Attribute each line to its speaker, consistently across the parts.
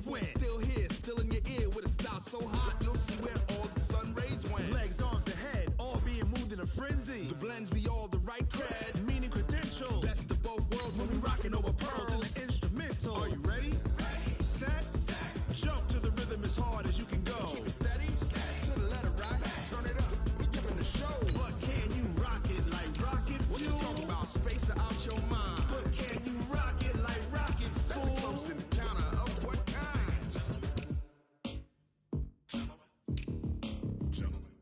Speaker 1: twin. Still here, still in your ear with a style so hot, you'll see where all the sun rays went. Legs, arms, and head, all being moved in a frenzy. The blends be all the right cred, meaning credentials. Best of both worlds when we rockin' over pearls in the instrumental. Are you ready? Set, jump to the rhythm as hard as you can go. Keep it steady, to the letter right. Turn it up, we giving the show. But can you rock it like rocket fuel? What you talking about? Space out your mind. But can you rock it like rockets, fool? That's a close encounter of what kind?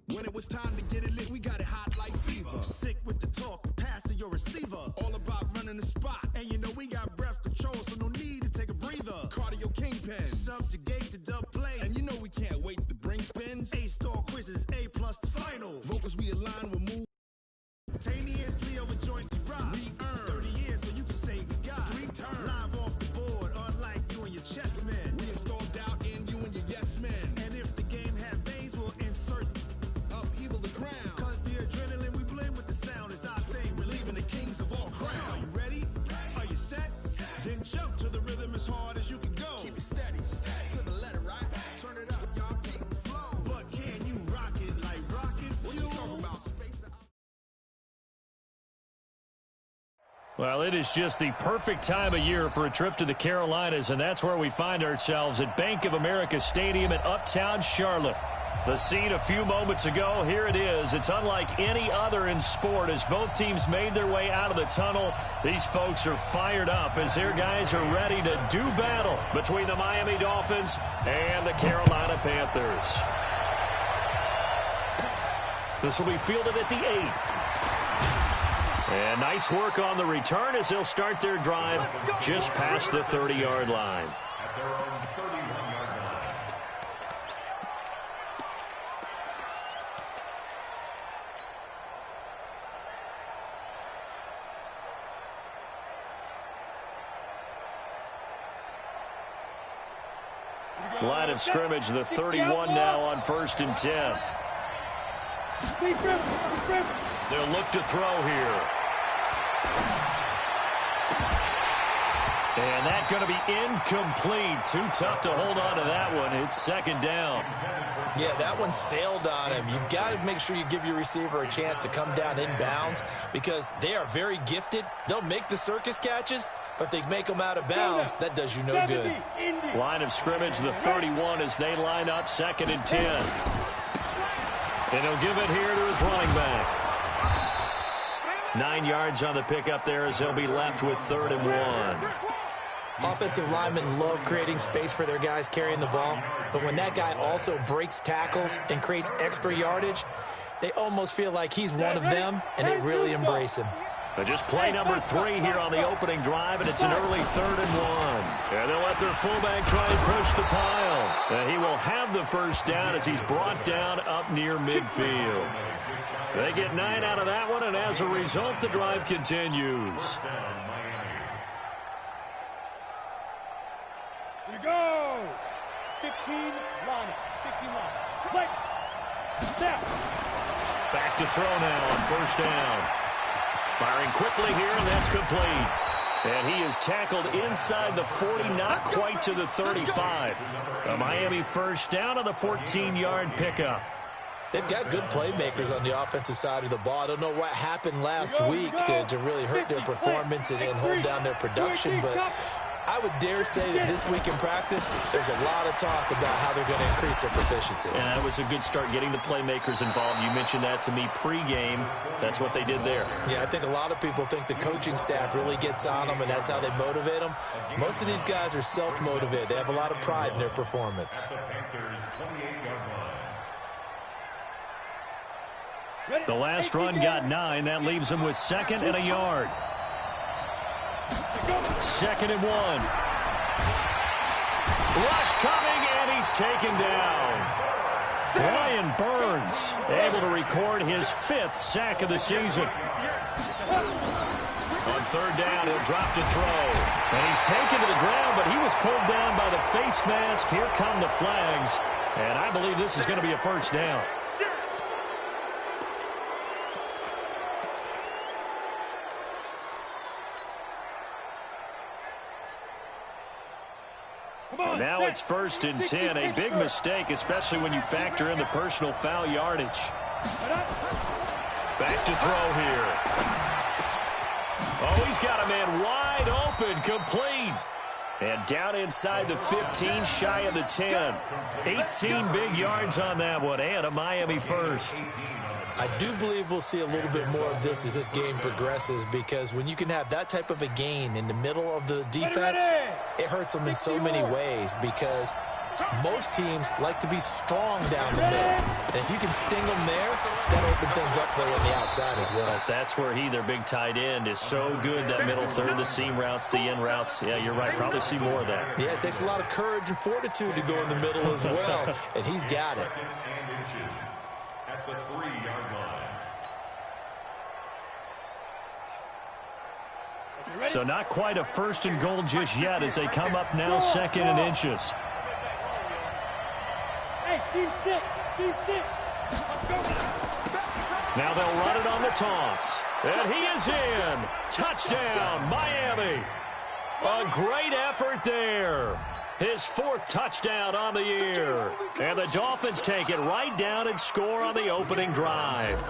Speaker 1: When it was time to get it lit, we got it hot like fever. Sick with the talk, pass to your receiver. All about running the spot. And you know we got breath control, so no need to take a breather. Cardio kingpin, subjugate the dub play. And you know we can't wait to bring spins. A-star quizzes, A+ the final. Vocals we align with move. Simultaneously over joints we rock. We earn 30 years so you can say we got 3 turns. Live off the board, unlike you and your chess men. We installed doubt in you and your yes men. And if the game had veins, we'll insert upheaval the crown. Cause the adrenaline we blend with the sound is our thing. We're leaving the kings of all crowns. So are you ready? Are you set? Then jump to the rhythm as hard as you can go. Keep it steady, to the letter right. Turn it up, y'all keep the flow. But can you rock it like rocket fuel? What you talking about? Space out.
Speaker 2: Well, it is just the perfect time of year for a trip to the Carolinas, and that's where we find ourselves at Bank of America Stadium in Uptown Charlotte. The scene a few moments ago, here it is. It's unlike any other in sport. As both teams made their way out of the tunnel, these folks are fired up as their guys are ready to do battle between the Miami Dolphins and the Carolina Panthers. This will be fielded at the 8. And nice work on the return as they'll start their drive just past the 30-yard line. Line of scrimmage, the 31 now on 1st and 10. They'll look to throw here. And that's going to be incomplete. Too tough to hold on to that one. It's 2nd down.
Speaker 3: Yeah, that one sailed on him. You've got to make sure you give your receiver a chance to come down inbounds because they are very gifted. They'll make the circus catches, but if they make them out of bounds, that does you no good.
Speaker 2: Line of scrimmage, the 31 as they line up 2nd and 10. And he'll give it here to his running back. 9 yards on the pickup there as they'll be left with 3rd and 1.
Speaker 3: Offensive linemen love creating space for their guys carrying the ball, but when that guy also breaks tackles and creates extra yardage, they almost feel like he's one of them, and they really embrace him.
Speaker 2: But just play number 3 here on the opening drive, and it's an early 3rd and 1. And they'll let their fullback try and push the pile. And he will have the first down as he's brought down up near midfield. They get 9 out of that one, and as a result, the drive continues.
Speaker 4: Here we go. 15 line up. 15 line up. Play. Snap.
Speaker 2: Back to throw now on 1st down. Firing quickly here, and that's complete. And he is tackled inside the 40, not quite to the 35. A Miami first down on the 14-yard pickup.
Speaker 3: They've got good playmakers on the offensive side of the ball. I don't know what happened last week to really hurt their performance and hold down their production, but I would dare say that this week in practice, there's a lot of talk about how they're going to increase their proficiency.
Speaker 2: And that was a good start, getting the playmakers involved. You mentioned that to me pregame. That's what they did there.
Speaker 3: Yeah, I think a lot of people think the coaching staff really gets on them, and that's how they motivate them. Most of these guys are self-motivated. They have a lot of pride in their performance.
Speaker 2: The last run got 9. That leaves them with 2nd and a yard. 2nd and 1. Rush coming, and he's taken down. Brian Burns able to record his 5th sack of the season. On 3rd down, he'll drop to throw. And he's taken to the ground, but he was pulled down by the face mask. Here come the flags. And I believe this is going to be a first down. Well, now it's 1st and 10. A big mistake, especially when you factor in the personal foul yardage. Back to throw here. Oh, he's got a man wide open, complete. And down inside the 15, shy of the 10. 18 big yards on that one, and a Miami first.
Speaker 3: I do believe we'll see a little bit more of this as this game progresses, because when you can have that type of a gain in the middle of the defense, it hurts them in so many ways, because most teams like to be strong down the middle. And if you can sting them there, that opens things up for you on the outside as well.
Speaker 2: That's where their big tight end, is so good, that middle third, the seam routes, the in routes. Yeah, you're right. Probably see more of that.
Speaker 3: Yeah, it takes a lot of courage and fortitude to go in the middle as well, and he's got it.
Speaker 5: At the 3-yard line.
Speaker 2: So not quite a 1st and goal just yet as they come up now 2nd and inches.
Speaker 4: Hey, Steve 6. Steve 6.
Speaker 2: Now they'll run it on the toss. And he is in. Touchdown, Miami. A great effort there. His 4th touchdown on the year. And the Dolphins take it right down and score on the opening drive.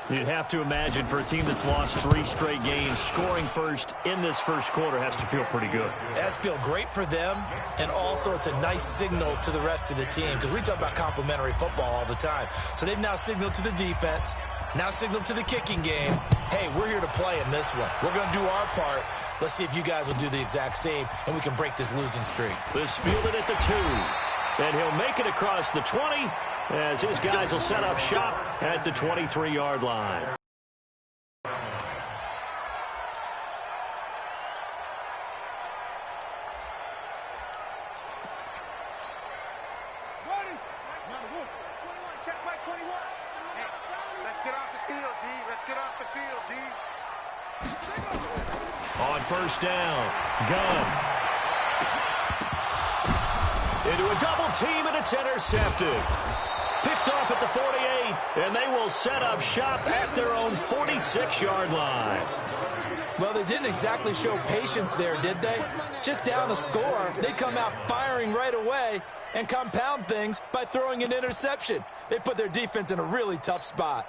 Speaker 2: You'd have to imagine, for a team that's lost 3 straight games, scoring first in this first quarter has to feel pretty good.
Speaker 3: It has to feel great for them, and also it's a nice signal to the rest of the team, because we talk about complimentary football all the time. So they've now signaled to the defense, now signaled to the kicking game, hey, we're here to play in this one. We're going to do our part. Let's see if you guys will do the exact same, and we can break this losing streak.
Speaker 2: This fielded at the 2, and he'll make it across the 20, as his guys will set up shop at the 23-yard line.
Speaker 6: Check by 21. Hey, let's get off the field, D. Let's get off the field, D.
Speaker 2: On 1st down, Gunn. Into a double team, and it's intercepted. Picked off at the 48, and they will set up shop at their own 46-yard line.
Speaker 3: Well, they didn't exactly show patience there, did they? Just down a score, they come out firing right away and compound things by throwing an interception. They put their defense in a really tough spot.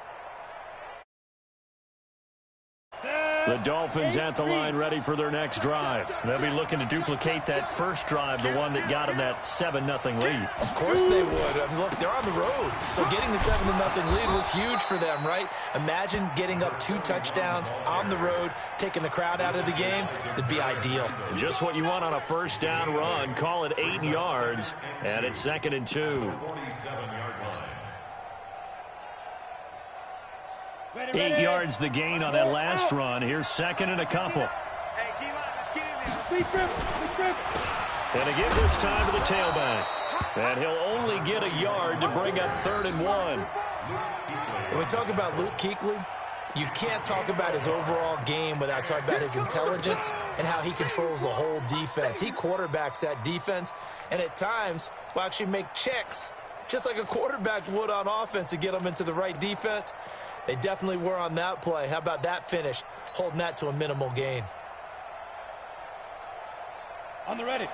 Speaker 2: The Dolphins at the line, ready for their next drive. They'll be looking to duplicate that first drive, the one that got them that 7-0 lead.
Speaker 3: Of course they would. I mean, look, they're on the road. So getting the 7-0 lead was huge for them, right? Imagine getting up 2 touchdowns on the road, taking the crowd out of the game. It'd be ideal.
Speaker 2: Just what you want on a 1st down run. Call it 8 yards, and it's 2nd and 2.
Speaker 5: 47-yard line.
Speaker 2: 8 yards the gain on that last run. Here's 2nd and a couple.
Speaker 6: Hey, D-line, let's get in there.
Speaker 2: And again this time to the tailback. And he'll only get a yard to bring up 3rd and 1.
Speaker 3: When we talk about Luke Kuechly, you can't talk about his overall game without talking about his intelligence and how he controls the whole defense. He quarterbacks that defense, and at times will actually make checks, just like a quarterback would on offense, to get them into the right defense. They definitely were on that play. How about that finish, holding that to a minimal gain?
Speaker 4: On the ready.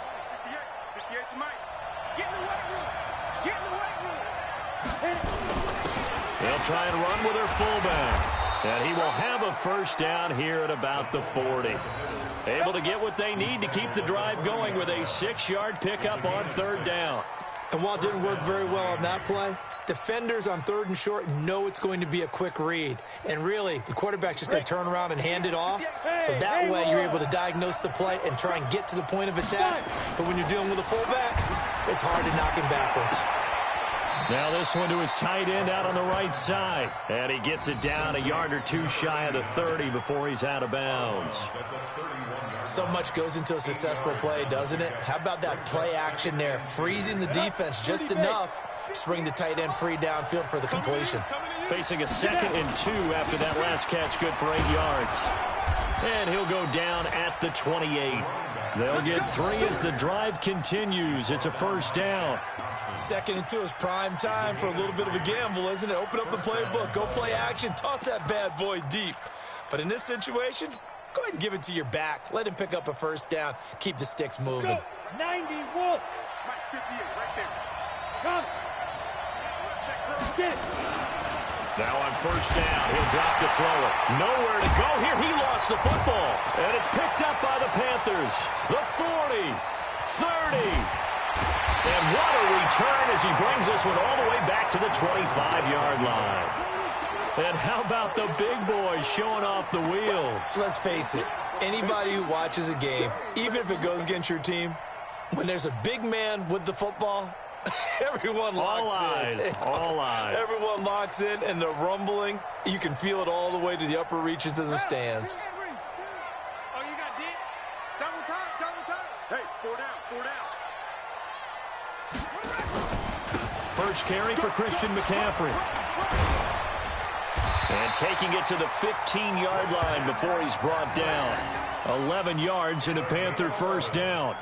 Speaker 6: 58 to Mike. Get in the weight room. Get in the weight room.
Speaker 2: They'll try and run with their fullback. And he will have a 1st down here at about the 40. Able to get what they need to keep the drive going with a 6-yard pickup on 3rd down.
Speaker 3: And while it didn't work very well on that play, defenders on 3rd and short know it's going to be a quick read. And really, the quarterback's just going to turn around and hand it off. So that way, you're able to diagnose the play and try and get to the point of attack. But when you're dealing with a fullback, it's hard to knock him backwards.
Speaker 2: Now this one to his tight end out on the right side. And he gets it down a yard or 2 shy of the 30 before he's out of bounds.
Speaker 3: So much goes into a successful play, doesn't it? How about that play action there, freezing the defense just enough to bring the tight end free downfield for the completion.
Speaker 2: Facing a 2nd and 2 after that last catch, good for 8 yards. And he'll go down at the 28. They'll get 3 as the drive continues. It's a 1st down.
Speaker 3: 2nd and 2 is prime time for a little bit of a gamble, isn't it? Open up the playbook, go play action, toss that bad boy deep. But in this situation, go ahead and give it to your back. Let him pick up a 1st down. Keep the sticks moving.
Speaker 4: 90 Wolf.
Speaker 6: Mike 58, right there.
Speaker 4: Come. Get it.
Speaker 2: Now on first down, he'll drop to throw it. Nowhere to go here. He lost the football. And it's picked up by the Panthers. The 40, 30. And what a return as he brings this one all the way back to the 25-yard line. And how about the big boys showing off the wheels?
Speaker 3: Let's face it, anybody who watches a game, even if it goes against your team, when there's a big man with the football, everyone locks in.
Speaker 2: All eyes.
Speaker 3: Everyone locks in, and the rumbling, you can feel it all the way to the upper reaches of the stands.
Speaker 6: Oh, you got deep? Double time, double time. Hey, 4 down, 4 down.
Speaker 2: First carry for Christian McCaffrey. And taking it to the 15-yard line before he's brought down. 11 yards and a Panther first down.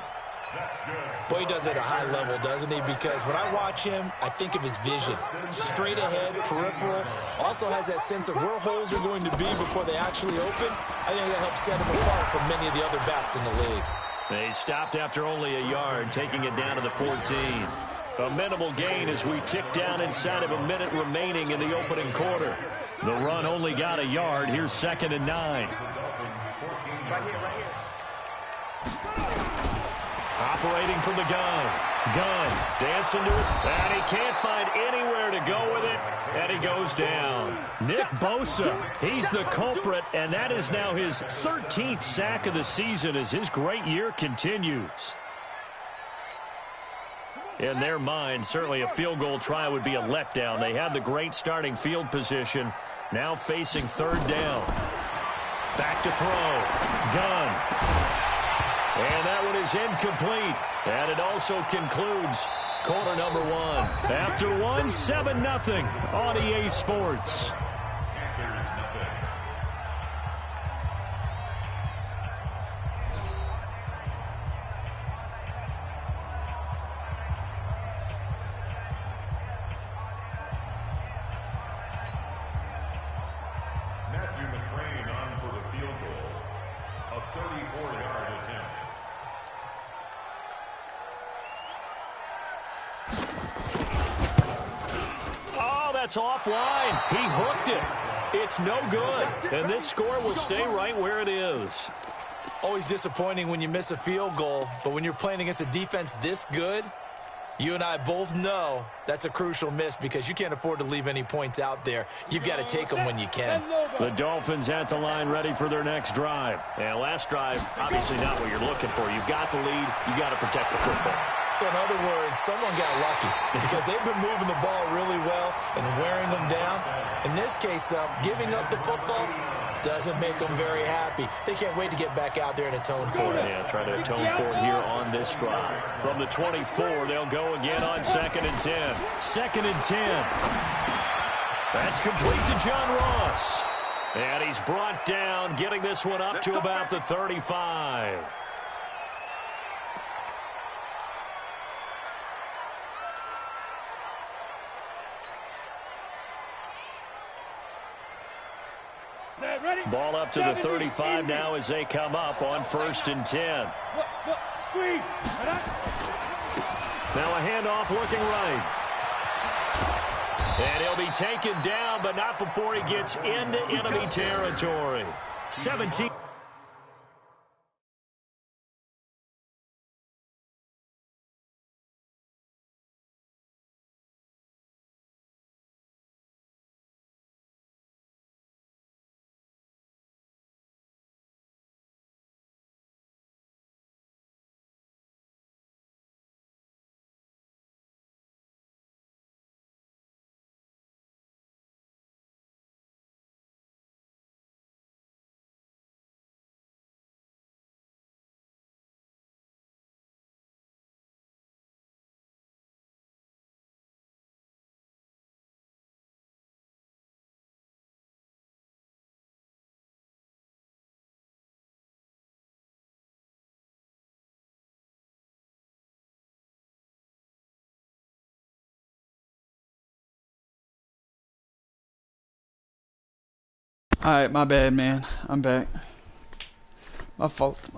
Speaker 3: Boy, he does it at a high level, doesn't he? Because when I watch him, I think of his vision. Straight ahead, peripheral. Also has that sense of where holes are going to be before they actually open. I think that helps set him apart from many of the other backs in the league.
Speaker 2: They stopped after only a yard, taking it down to the 14. A minimal gain as we tick down inside of a minute remaining in the opening quarter. The run only got a yard. Here's 2nd and 9.
Speaker 6: Right here, right here.
Speaker 2: Operating from the gun. Gun dancing to it. And he can't find anywhere to go with it. And he goes down. Nick Bosa, he's the culprit. And that is now his 13th sack of the season as his great year continues. In their mind, certainly a field goal try would be a letdown. They had the great starting field position. Now facing 3rd down. Back to throw. Gun. And that one is incomplete. And it also concludes quarter number 1. After 1, 7-0 on EA Sports. That's offline. He hooked it. It's no good. And this score will stay right where it is.
Speaker 3: Always disappointing when you miss a field goal, but when you're playing against a defense this good, you and I both know that's a crucial miss because you can't afford to leave any points out there. You've got to take them when you can.
Speaker 2: The Dolphins at the line ready for their next drive. And last drive, obviously not what you're looking for. You've got the lead. You've got to protect the football.
Speaker 3: So in other words, someone got lucky because they've been moving the ball really well and wearing them down. In this case, though, giving up the football doesn't make them very happy. They can't wait to get back out there and atone for it.
Speaker 2: Yeah, try to atone for it here on this drive. From the 24, they'll go again on 2nd and 10. 2nd and 10. That's complete to John Ross. And he's brought down, getting this one up to about the 35. Ball up to the 35 now as they come up on 1st and 10. Now a handoff looking right. And he'll be taken down, but not before he gets into enemy territory. 17.
Speaker 7: Alright, my bad, man. I'm back. My fault.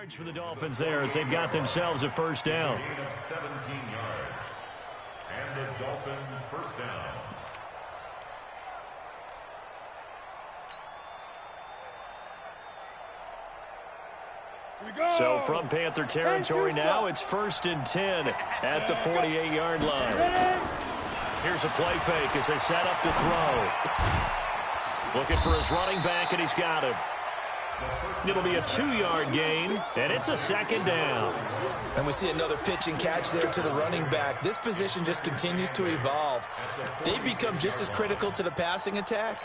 Speaker 2: yards for the Dolphins there as they've got themselves a first down.
Speaker 5: Gain of 17 yards. And the Dolphin first down.
Speaker 2: So from Panther territory now, it's 1st and 10 at the 48-yard line. Here's a play fake as they set up to throw. Looking for his running back, and he's got him. It'll be a 2-yard gain, and it's a second down.
Speaker 3: And we see another pitch and catch there to the running back. This position just continues to evolve. They become just as critical to the passing attack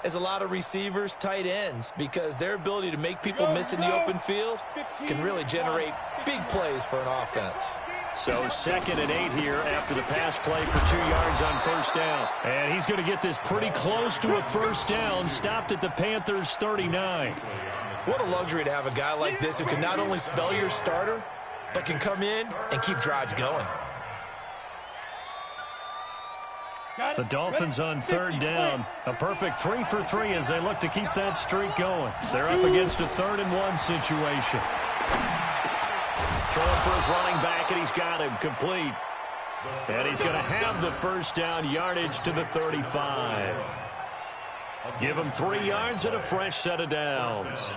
Speaker 3: as a lot of receivers, tight ends, because their ability to make people miss in the open field can really generate big plays for an offense.
Speaker 2: So 2nd and 8 here after the pass play for 2 yards on first down. And he's going to get this pretty close to a first down, stopped at the Panthers' 39.
Speaker 3: What a luxury to have a guy like this who can not only spell your starter, but can come in and keep drives going.
Speaker 2: The Dolphins on 3rd down. A perfect 3 for 3 as they look to keep that streak going. They're up against a 3rd and 1 situation. Throwing for his running back, and he's got him complete. And he's going to have the first down, yardage to the 35. Give him 3 yards and a fresh set of downs.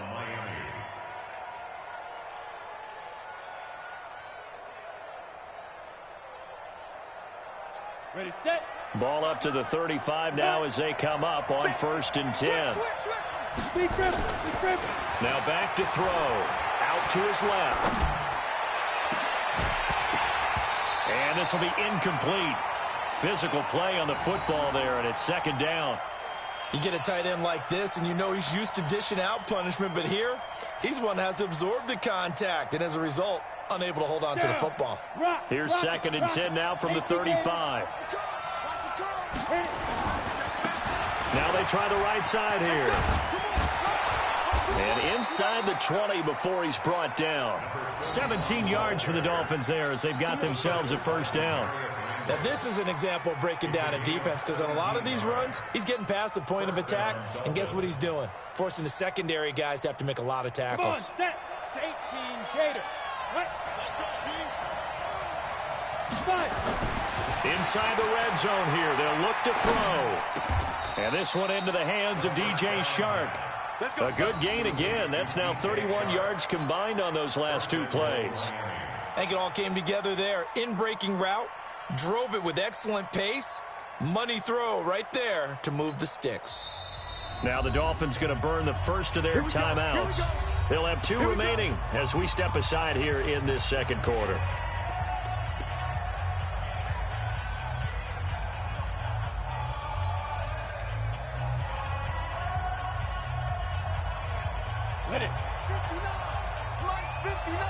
Speaker 4: Ready, set.
Speaker 2: Ball up to the 35 now as they come up on 1st and 10.
Speaker 4: Big grip, big grip.
Speaker 2: Now back to throw. Out to his left. And this will be incomplete. Physical play on the football there, and it's 2nd down.
Speaker 3: You get a tight end like this, and you know he's used to dishing out punishment, but here, he's the one that has to absorb the contact, and as a result, unable to hold on to the football.
Speaker 2: Here's 2nd and 10 now from the 35. Now they try the right side here. And inside the 20 before he's brought down. 17 yards for the Dolphins there as they've got themselves a first down.
Speaker 3: Now, this is an example of breaking down a defense because on a lot of these runs, he's getting past the point of attack, and guess what he's doing? Forcing the secondary guys to have to make a lot of tackles.
Speaker 4: Come on, set. It's 18 Gator. Right.
Speaker 2: Inside the red zone here, they'll look to throw. And this one into the hands of DJ Shark. A good gain again. That's now 31 yards combined on those last 2 plays.
Speaker 3: I think it all came together there. In-breaking route, drove it with excellent pace. Money throw right there to move the sticks.
Speaker 2: Now the Dolphins going to burn the first of their timeouts. They'll have 2 remaining as we step aside here in this 2nd quarter.
Speaker 4: Let it.
Speaker 6: 59. Flight 59.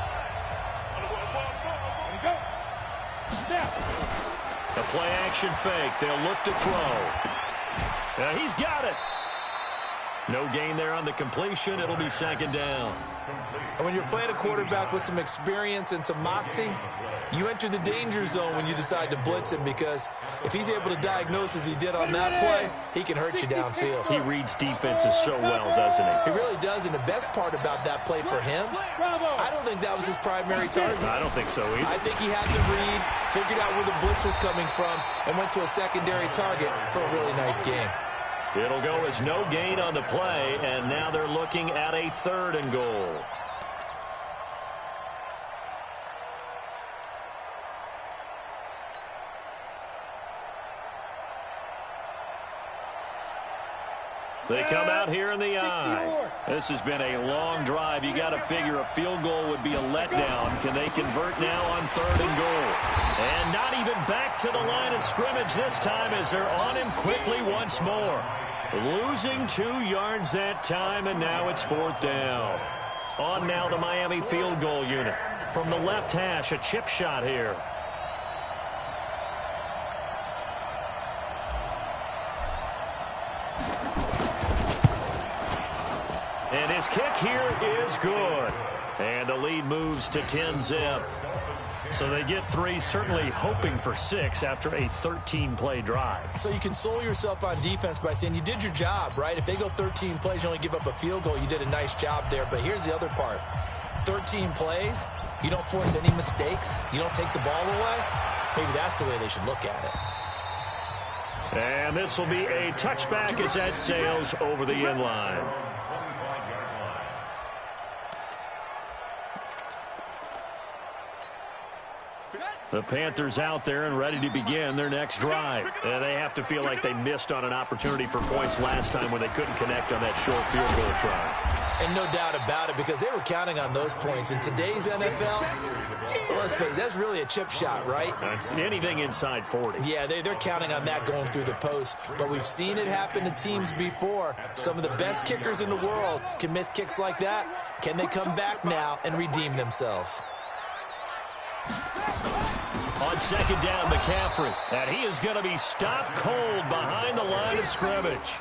Speaker 4: There we go. Snap.
Speaker 2: A play-action fake. They'll look to throw. He's got it. No gain there on the completion. It'll be 2nd down.
Speaker 3: And when you're playing a quarterback with some experience and some moxie, you enter the danger zone when you decide to blitz him, because if he's able to diagnose as he did on that play, he can hurt you downfield.
Speaker 2: He reads defenses so well, doesn't he?
Speaker 3: He really does, and the best part about that play for him, I don't think that was his primary target.
Speaker 2: I don't think so either.
Speaker 3: I think he had the read, figured out where the blitz was coming from, and went to a secondary target for a really nice game.
Speaker 2: It'll go as no gain on the play, and now they're looking at a 3rd and goal. They come out here in the eye. This has been a long drive. You got to figure a field goal would be a letdown. Can they convert now on 3rd and goal? And not even back to the line of scrimmage this time as they're on him quickly once more. Losing 2 yards that time, and now it's 4th down. On now the Miami field goal unit. From the left hash, a chip shot here. And his kick here is good. And the lead moves to 10-zip. So they get 3, certainly hoping for 6 after a 13-play drive.
Speaker 3: So you console yourself on defense by saying you did your job, right? If they go 13 plays, you only give up a field goal, you did a nice job there. But here's the other part. 13 plays, you don't force any mistakes, you don't take the ball away, maybe that's the way they should look at it.
Speaker 2: And this will be a touchback as that sails over the end line. The Panthers out there and ready to begin their next drive. And they have to feel like they missed on an opportunity for points last time when they couldn't connect on that short field goal try.
Speaker 3: And no doubt about it, because they were counting on those points. In today's NFL, let's face it, that's really a chip shot, right?
Speaker 2: That's anything inside 40.
Speaker 3: Yeah, they're counting on that going through the post. But we've seen it happen to teams before. Some of the best kickers in the world can miss kicks like that. Can they come back now and redeem themselves?
Speaker 2: On second down, McCaffrey. And he is going to be stopped cold behind the line of scrimmage.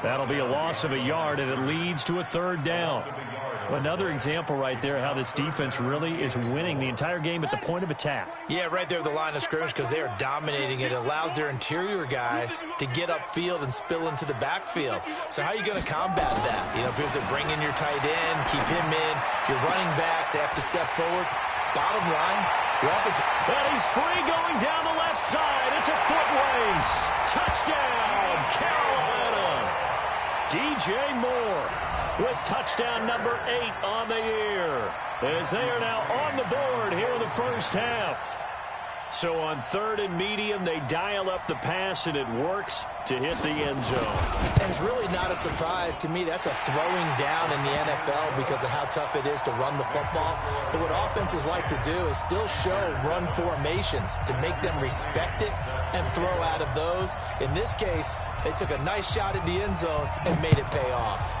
Speaker 2: That'll be a loss of a yard, and it leads to a third down. Another example right there how this defense really is winning the entire game at the point of attack.
Speaker 3: Yeah, right there at the line of scrimmage because they are dominating it. It allows their interior guys to get upfield and spill into the backfield. So how are you going to combat that? You know, because they bring in your tight end, keep him in. Your running backs, they have to step forward. Bottom line, your offense.
Speaker 2: And he's free going down the left side. It's a foot race. Touchdown, Carolina. DJ Moore with touchdown number 8 on the year, as they are now on the board here in the first half. So on third and medium, they dial up the pass, and it works to hit the end zone.
Speaker 3: And it's really not a surprise to me. That's a throwing down in the NFL because of how tough it is to run the football. But what offenses like to do is still show run formations to make them respect it and throw out of those. In this case, they took a nice shot at the end zone and made it pay off.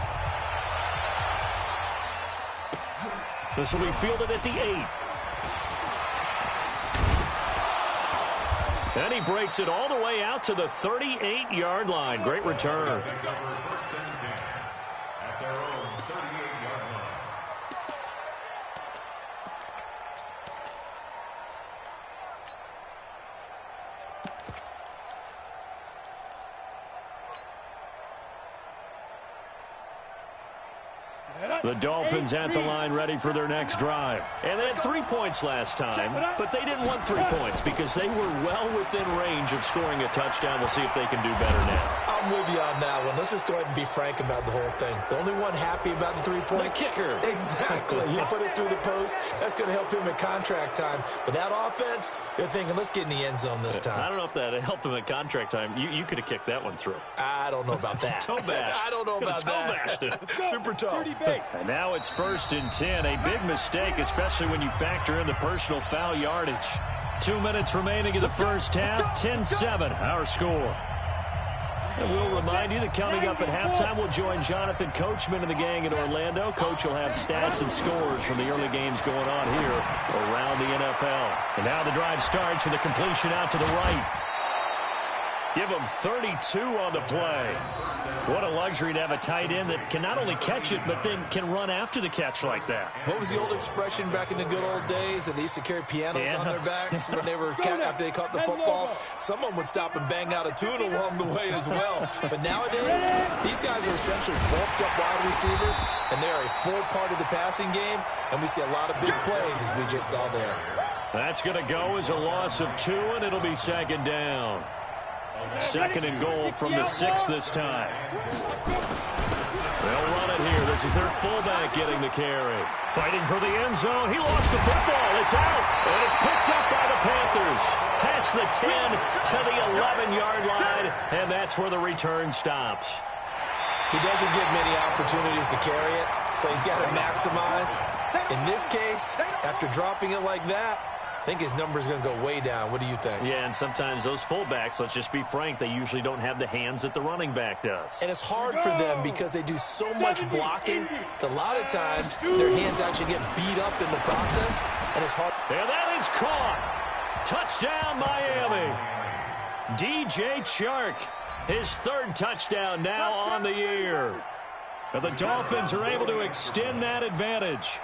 Speaker 2: This will be fielded at the 8. And he breaks it all the way out to the 38-yard line. Great return. The Dolphins at the line ready for their next drive. And they had 3 points last time, but they didn't want 3 points because they were well within range of scoring a touchdown. We'll see if they can do better now.
Speaker 3: I'm with you on that one. Let's just go ahead and be frank about the whole thing. The only one happy about the 3-point?
Speaker 2: The kicker.
Speaker 3: Exactly. You put it through the post. That's going to help him at contract time. But that offense, they're thinking, let's get in the end zone this time.
Speaker 2: I don't know if that helped him at contract time. You could have kicked that one through.
Speaker 3: I don't know about that.
Speaker 2: Toe bash.
Speaker 3: I don't know about that. Super tough.
Speaker 2: And now it's 1st and 10. A big mistake, especially when you factor in the personal foul yardage. 2 minutes remaining in the first half. 10-7, our score. And we'll remind you that coming up at halftime, we'll join Jonathan Coachman and the gang in Orlando. Coach will have stats and scores from the early games going on here around the NFL. And now the drive starts with a completion out to the right. Give them 32 on the play. What a luxury to have a tight end that can not only catch it, but then can run after the catch like that.
Speaker 3: What was the old expression back in the good old days that they used to carry pianos on their backs when they were after they caught the football? Someone would stop and bang out a tune along the way as well. But nowadays, these guys are essentially bulked up wide receivers, and they are a full part of the passing game, and we see a lot of big plays as we just saw there.
Speaker 2: That's going to go as a loss of 2, and it'll be second down. 2nd and goal from the 6 this time. They'll run it here. This is their fullback getting the carry. Fighting for the end zone. He lost the football. It's out. And it's picked up by the Panthers. Past the 10 to the 11-yard line. And that's where the return stops.
Speaker 3: He doesn't get many opportunities to carry it, so he's got to maximize. In this case, after dropping it like that, I think his number is going to go way down. What do you think?
Speaker 2: Yeah, and sometimes those fullbacks, let's just be frank, they usually don't have the hands that the running back does.
Speaker 3: And it's hard for them because they do so much blocking that a lot of times their hands actually get beat up in the process, and it's hard.
Speaker 2: And that is caught. Touchdown, Miami. DJ Chark, his 3rd touchdown now on the year. And the Dolphins are able to extend that advantage.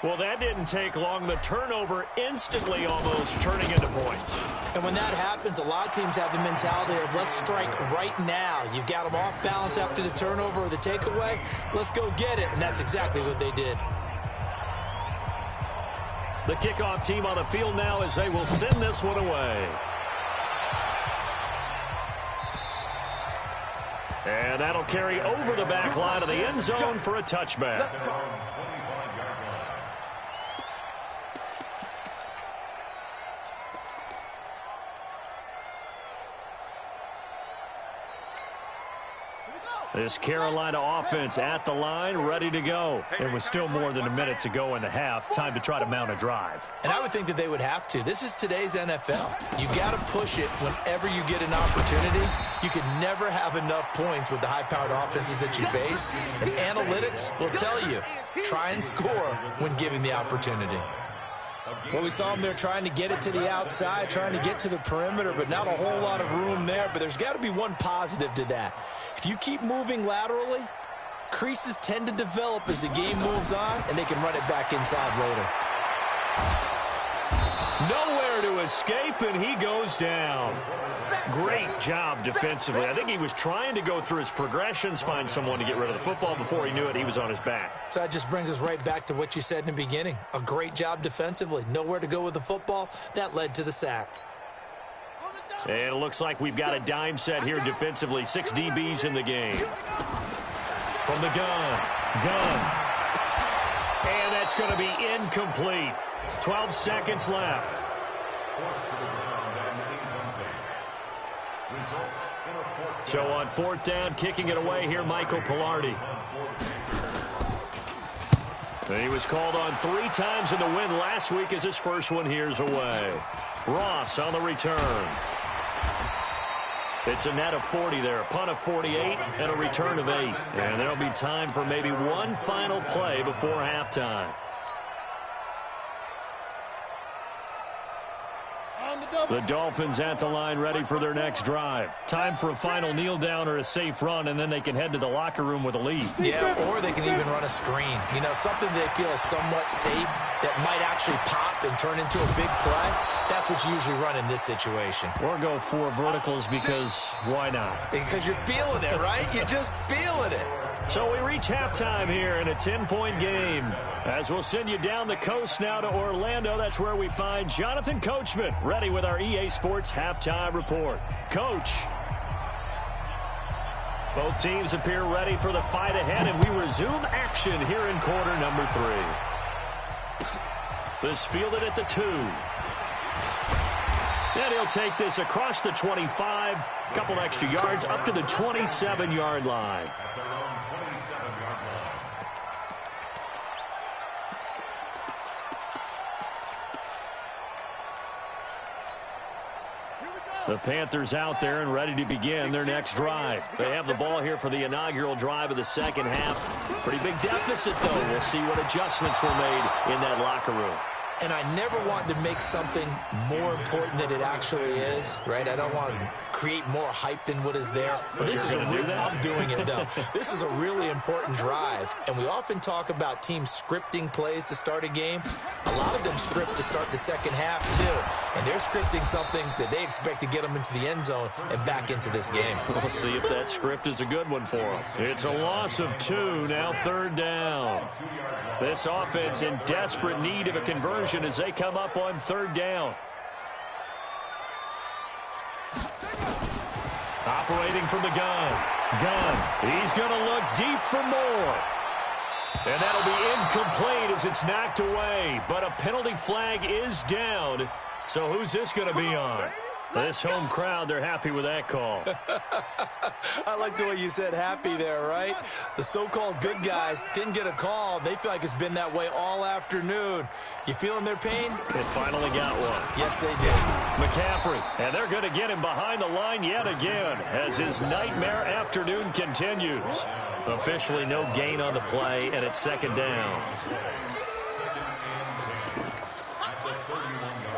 Speaker 2: Well, that didn't take long. The turnover instantly almost turning into points.
Speaker 3: And when that happens, a lot of teams have the mentality of let's strike right now. You've got them off balance after the turnover or the takeaway. Let's go get it. And that's exactly what they did.
Speaker 2: The kickoff team on the field now as they will send this one away. And that'll carry over the back line of the end zone for a touchback. This Carolina offense at the line, ready to go. It was still more than a minute to go in the half. Time to try to mount a drive.
Speaker 3: And I would think that they would have to. This is today's NFL. You got to push it whenever you get an opportunity. You can never have enough points with the high-powered offenses that you face. And analytics will tell you, try and score when given the opportunity. Well, we saw them there trying to get it to the outside, trying to get to the perimeter, but not a whole lot of room there. But there's got to be one positive to that. If you keep moving laterally, creases tend to develop as the game moves on, and they can run it back inside later.
Speaker 2: Nowhere to escape, and he goes down. Great job defensively. I think he was trying to go through his progressions, find someone to get rid of the football. Before he knew it, he was on his back.
Speaker 3: So that just brings us right back to what you said in the beginning. A great job defensively. Nowhere to go with the football. That led to the sack.
Speaker 2: And it looks like we've got a dime set here defensively. 6 DBs in the game. From the gun. And that's going to be incomplete. 12 seconds left. So on 4th down, kicking it away here, Michael Pilardi. And he was called on 3 times in the win last week as his first one here's away. Ross on the return. It's a net of 40 there, a punt of 48, and a return of 8. And there'll be time for maybe one final play before halftime. The Dolphins at the line ready for their next drive. Time for a final kneel down or a safe run, and then they can head to the locker room with a lead.
Speaker 3: Yeah, or they can even run a screen. You know, something they feel is somewhat safe that might actually pop and turn into a big play. That's what you usually run in this situation.
Speaker 2: Or go 4 verticals because why not?
Speaker 3: Because you're feeling it, right? You're just feeling it.
Speaker 2: So we reach halftime here in a 10-point game. As we'll send you down the coast now to Orlando, that's where we find Jonathan Coachman, ready with our EA Sports Halftime Report. Coach. Both teams appear ready for the fight ahead, and we resume action here in quarter number 3. This fielded at the 2. And he'll take this across the 25, couple extra yards up to the 27-yard line. The Panthers out there and ready to begin their next drive. They have the ball here for the inaugural drive of the second half. Pretty big deficit, though. We'll see what adjustments were made in that locker room.
Speaker 3: And I never want to make something more important than it actually is, right? I don't want to create more hype than what is there. But this is I'm doing it, though. This is a really important drive. And we often talk about teams scripting plays to start a game. A lot of them script to start the second half, too. And they're scripting something that they expect to get them into the end zone and back into this game.
Speaker 2: We'll see if that script is a good one for them. It's a loss of 2, now 3rd down. This offense in desperate need of a conversion as they come up on 3rd down. Operating from the gun. He's going to look deep for more. And that'll be incomplete as it's knocked away. But a penalty flag is down. So who's this going to be on? This home crowd, they're happy with that call.
Speaker 3: I like the way you said happy there, right? The so-called good guys didn't get a call. They feel like it's been that way all afternoon. You feeling their pain?
Speaker 2: It finally got one.
Speaker 3: Yes, they did.
Speaker 2: McCaffrey, and they're going to get him behind the line yet again as his nightmare afternoon continues. Officially no gain on the play, and it's 2nd down.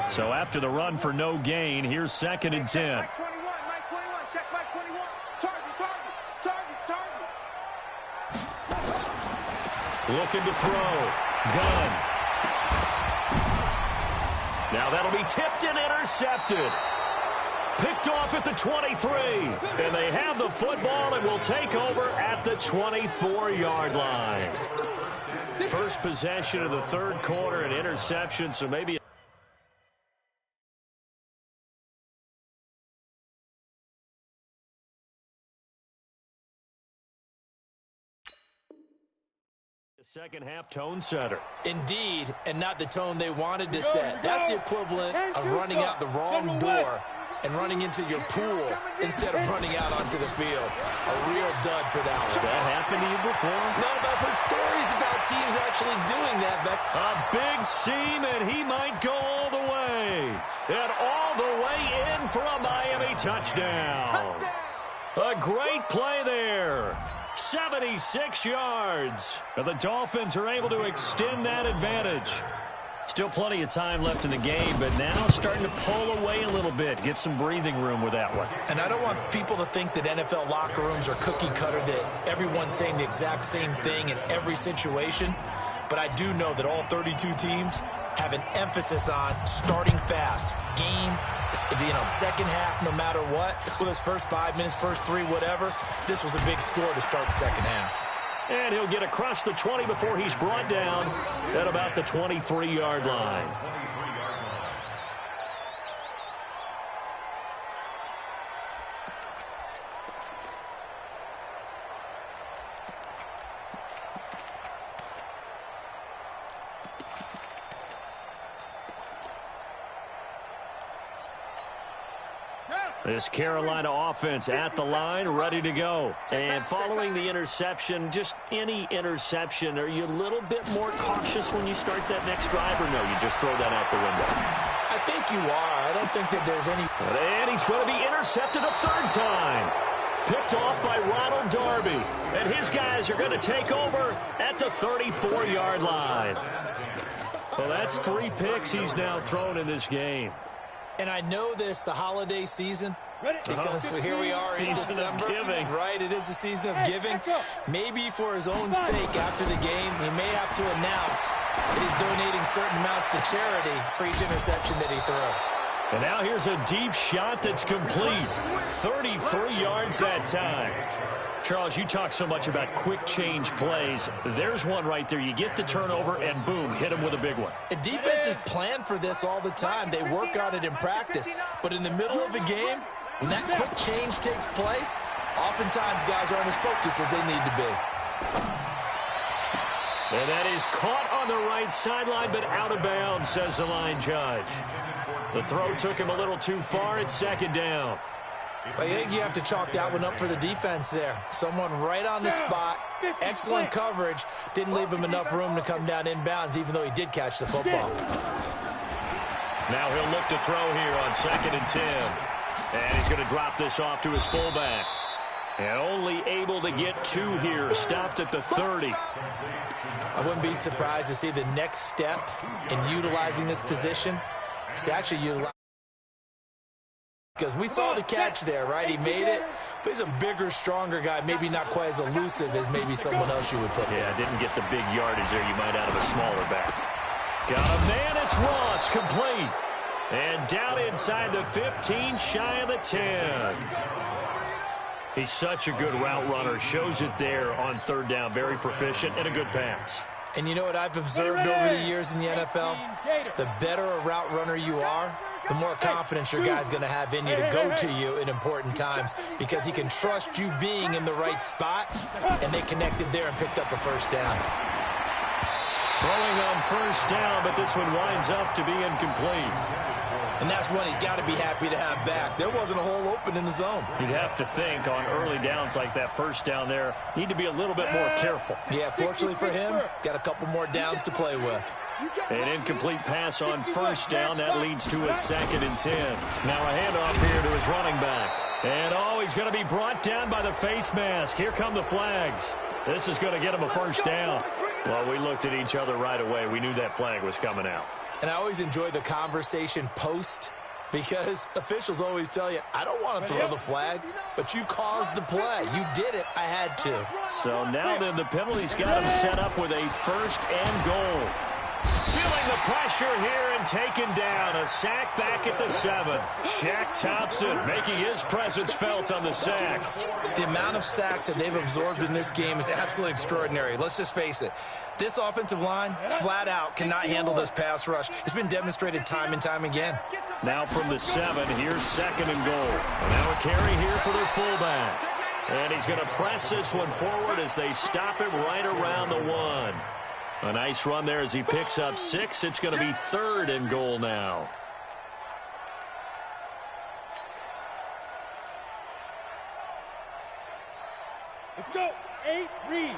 Speaker 2: So after the run for no gain, here's 2nd and 10.
Speaker 4: Mike 21, check Mike 21. Target.
Speaker 2: Looking to throw. Gun. Now that'll be tipped and intercepted. Picked off at the 23. And they have the football and will take over at the 24-yard line. First possession of the third quarter, an interception, so maybe second half tone setter.
Speaker 3: Indeed, and not the tone they wanted to set. That's the equivalent of running out the wrong door and running into your pool instead of running out onto the field. A real dud for that one.
Speaker 2: Has that happened to you before?
Speaker 3: No, but I've heard stories about teams actually doing that.
Speaker 2: A big seam, and he might go all the way. And all the way in for a Miami touchdown. A great play there. 76 yards. And the Dolphins are able to extend that advantage. Still plenty of time left in the game, but now starting to pull away a little bit. Get some breathing room with that one.
Speaker 3: And I don't want people to think that NFL locker rooms are cookie cutter, that everyone's saying the exact same thing in every situation. But I do know that all 32 teams have an emphasis on starting fast. Game, second half, no matter what. Well, those first 5 minutes, first 3, whatever. This was a big score to start the second half.
Speaker 2: And he'll get across the 20 before he's brought down at about the 23-yard line. This Carolina offense at the line, ready to go. And following the interception, just any interception, are you a little bit more cautious when you start that next drive, or no, you just throw that out the window?
Speaker 3: I think you are. I don't think that there's any...
Speaker 2: And he's going to be intercepted a third time. Picked off by Ronald Darby. And his guys are going to take over at the 34-yard line. Well, that's 3 picks he's now thrown in this game.
Speaker 3: And I know this, the holiday season, because here we are in December, right? It is the season of giving. Maybe for his own sake after the game, he may have to announce that he's donating certain amounts to charity for each interception that he threw.
Speaker 2: And now here's a deep shot that's complete. 33 yards that time. Charles, you talk so much about quick change plays. There's one right there. You get the turnover, and boom, hit him with a big one.
Speaker 3: And defenses plan for this all the time. They work on it in practice. But in the middle of a game, when that quick change takes place, oftentimes guys aren't as focused as they need to be.
Speaker 2: And that is caught on the right sideline, but out of bounds, says the line judge. The throw took him a little too far. It's second down.
Speaker 3: I think you have to chalk that one up for the defense there. Someone right on the spot. Excellent coverage. Didn't leave him enough room to come down inbounds, even though he did catch the football.
Speaker 2: Now he'll look to throw here on 2nd and 10. And he's going to drop this off to his fullback. And only able to get 2 here. Stopped at the 30.
Speaker 3: I wouldn't be surprised to see the next step in utilizing this position is to actually utilize. Because we saw the catch there, right? He made it, but he's a bigger, stronger guy, maybe not quite as elusive as maybe someone else you would put there.
Speaker 2: Yeah, didn't get the big yardage there you might out of a smaller back. Got a man, it's Ross, complete. And down inside the 15, shy of the 10. He's such a good route runner, shows it there on 3rd down, very proficient, and a good pass.
Speaker 3: And you know what I've observed over the years in the NFL? The better a route runner you are, the more confidence your guy's going to have in you to go to you in important times, because he can trust you being in the right spot, and they connected there and picked up a first down.
Speaker 2: Throwing on 1st down, but this one winds up to be incomplete.
Speaker 3: And that's one he's got to be happy to have back. There wasn't a hole open in the zone.
Speaker 2: You'd have to think on early downs like that 1st down there, need to be a little bit more careful.
Speaker 3: Yeah, fortunately for him, got a couple more downs to play with.
Speaker 2: An incomplete pass on 1st down. That leads to a 2nd and 10. Now a handoff here to his running back. And, he's going to be brought down by the face mask. Here come the flags. This is going to get him a 1st down. Well, we looked at each other right away. We knew that flag was coming out.
Speaker 3: And I always enjoy the conversation post, because officials always tell you, I don't want to throw the flag, but you caused the play. You did it. I had to.
Speaker 2: So now then the penalty's got him set up with a 1st and goal. Feeling the pressure here and taken down. A sack back at the 7. Shaq Thompson making his presence felt on the sack.
Speaker 3: The amount of sacks that they've absorbed in this game is absolutely extraordinary. Let's just face it. This offensive line, flat out, cannot handle this pass rush. It's been demonstrated time and time again.
Speaker 2: Now from the 7, here's 2nd and goal. And now a carry here for their fullback. And he's going to press this one forward as they stop him right around the 1. A nice run there as he picks up 6. It's going to be 3rd and goal now.
Speaker 4: Let's go. 8, read.
Speaker 6: Hey,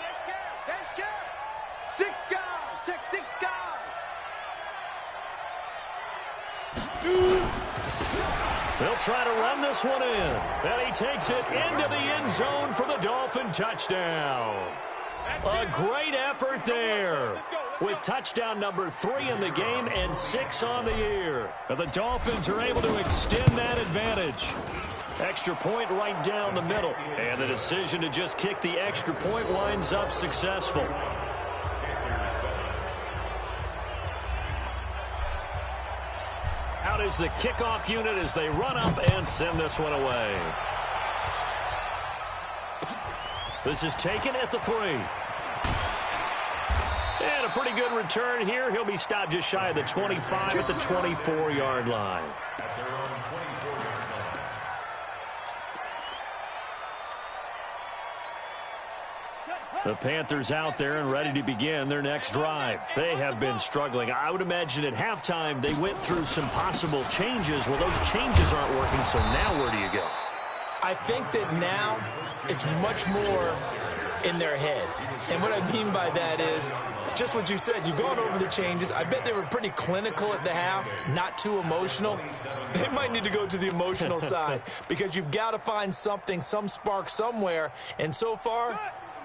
Speaker 6: they're scared. They're scared. 6 guys. Check 6 guys.
Speaker 2: They'll try to run this one in. And he takes it into the end zone for the Dolphin touchdown. A great effort there. With touchdown number 3 in the game and 6 on the year. And the Dolphins are able to extend that advantage. Extra point right down the middle. And the decision to just kick the extra point winds up successful. Out is the kickoff unit as they run up and send this one away. This is taken at the 3. And a pretty good return here. He'll be stopped just shy of the 25 at the 24-yard line. The Panthers out there and ready to begin their next drive. They have been struggling. I would imagine at halftime they went through some possible changes. Well, those changes aren't working, so now where do you go?
Speaker 3: I think that now it's much more in their head. And what I mean by that is just what you said. You've gone over the changes. I bet they were pretty clinical at the half, not too emotional. They might need to go to the emotional side because you've got to find something, some spark somewhere. And so far,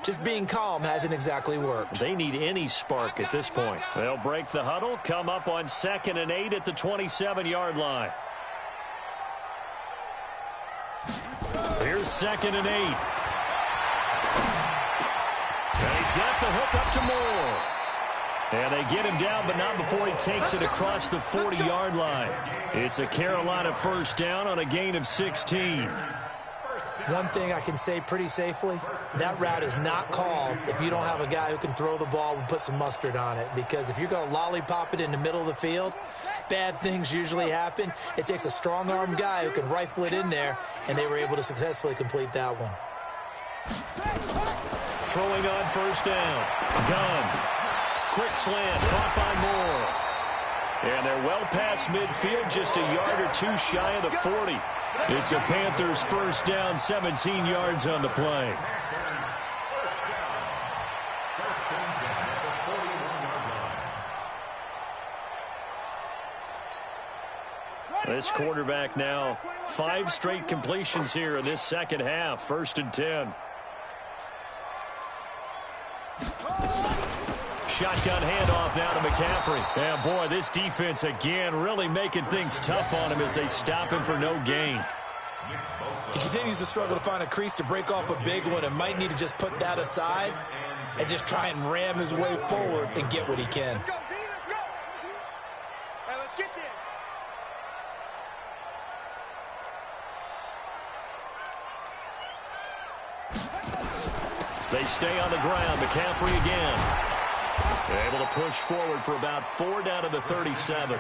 Speaker 3: just being calm hasn't exactly worked.
Speaker 2: They need any spark at this point. They'll break the huddle, come up on 2nd and 8 at the 27-yard line. Here's 2nd and 8. And he's got the hook up to Moore. And they get him down, but not before he takes it across the 40-yard line. It's a Carolina first down on a gain of 16.
Speaker 3: One thing I can say pretty safely, that route is not called if you don't have a guy who can throw the ball and put some mustard on it. Because if you're going to lollipop it in the middle of the field, bad things usually happen. It takes a strong-arm guy who can rifle it in there, and they were able to successfully complete that one.
Speaker 2: Throwing on first down. Gunn. Quick slant, caught by Moore. And they're well past midfield, just a yard or 2 shy of the 40. It's a Panthers first down, 17 yards on the play. This quarterback now 5 straight completions here in this second half. 1st and 10. Shotgun handoff now to McCaffrey. And boy, this defense again really making things tough on him as they stop him for no gain.
Speaker 3: He continues to struggle to find a crease to break off a big one and might need to just put that aside and just try and ram his way forward and get what he can.
Speaker 6: Let's go, D, let's go. Hey, let's get there.
Speaker 2: They stay on the ground. McCaffrey again. Able to push forward for about 4 down to the 37.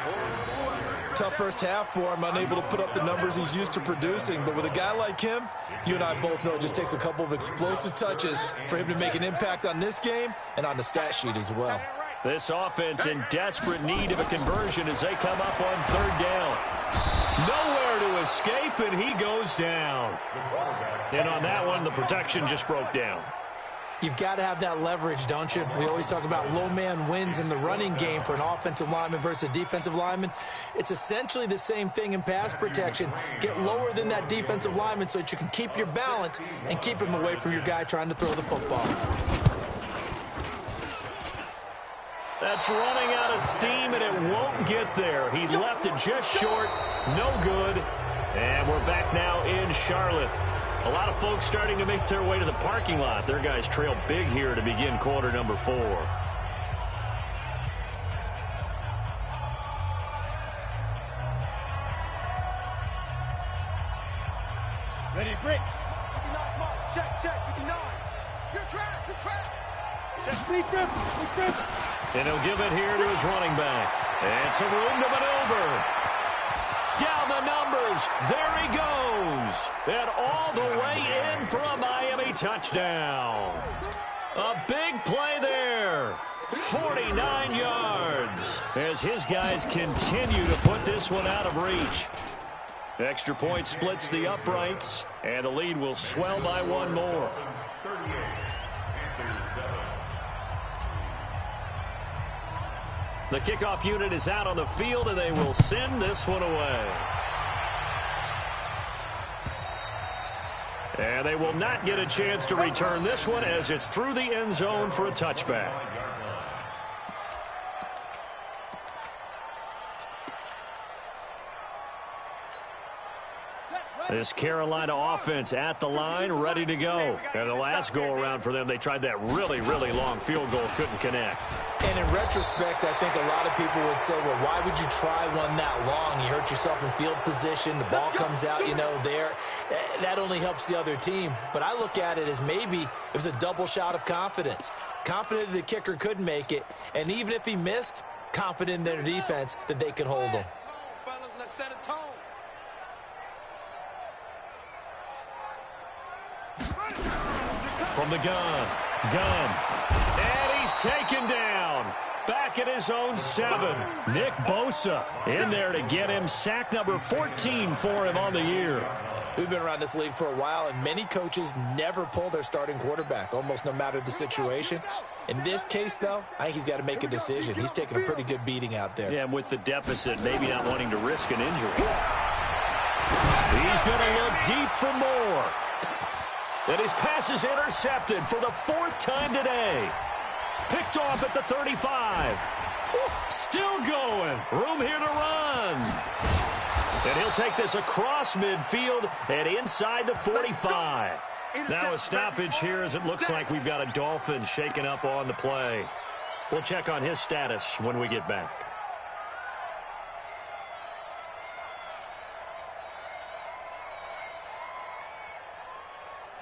Speaker 3: Tough first half for him, unable to put up the numbers he's used to producing. But with a guy like him, you and I both know it just takes a couple of explosive touches for him to make an impact on this game and on the stat sheet as well.
Speaker 2: This offense in desperate need of a conversion as they come up on 3rd down. Nowhere to escape, and he goes down. And on that one, the protection just broke down.
Speaker 3: You've got to have that leverage, don't you? We always talk about low man wins in the running game for an offensive lineman versus a defensive lineman. It's essentially the same thing in pass protection. Get lower than that defensive lineman so that you can keep your balance and keep him away from your guy trying to throw the football.
Speaker 2: That's running out of steam, and it won't get there. He left it just short. No good. And we're back now in Charlotte. A lot of folks starting to make their way to the parking lot. Their guys trail big here to begin quarter number 4.
Speaker 4: Ready, break.
Speaker 6: 59, come on. Check, 59. Good track.
Speaker 4: Check, lead grip.
Speaker 2: And he'll give it here to his running back. And some room to maneuver. Down the numbers. There he goes. And all the way in for a Miami touchdown. A big play there. 49 yards. As his guys continue to put this one out of reach. Extra point splits the uprights. And the lead will swell by one more.
Speaker 5: 38-37.
Speaker 2: The kickoff unit is out on the field, and they will send this one away. And they will not get a chance to return this one as it's through the end zone for a touchback. This Carolina offense at the line, ready to go. And the last go-around for them, they tried that really, really long field goal, couldn't connect.
Speaker 3: And in retrospect, I think a lot of people would say, well, why would you try one that long? You hurt yourself in field position. The ball comes out, there. That only helps the other team. But I look at it as maybe it was a double shot of confidence. Confident the kicker could make it. And even if he missed, confident in their defense that they could hold him.
Speaker 6: Fellas, let's set a tone.
Speaker 2: From the gun. And he's taken down. Back at his own 7. Nick Bosa in there to get him sack number 14 for him on the year.
Speaker 3: We've been around this league for a while, and many coaches never pull their starting quarterback, almost no matter the situation. In this case, though, I think he's got to make a decision. He's taking a pretty good beating out there.
Speaker 2: Yeah, with the deficit, maybe not wanting to risk an injury. He's going to look deep for more. And his pass is intercepted for the 4th time today. Picked off at the 35. Still going. Room here to run. And he'll take this across midfield and inside the 45. Now a stoppage here as it looks like we've got a Dolphin shaking up on the play. We'll check on his status when we get back.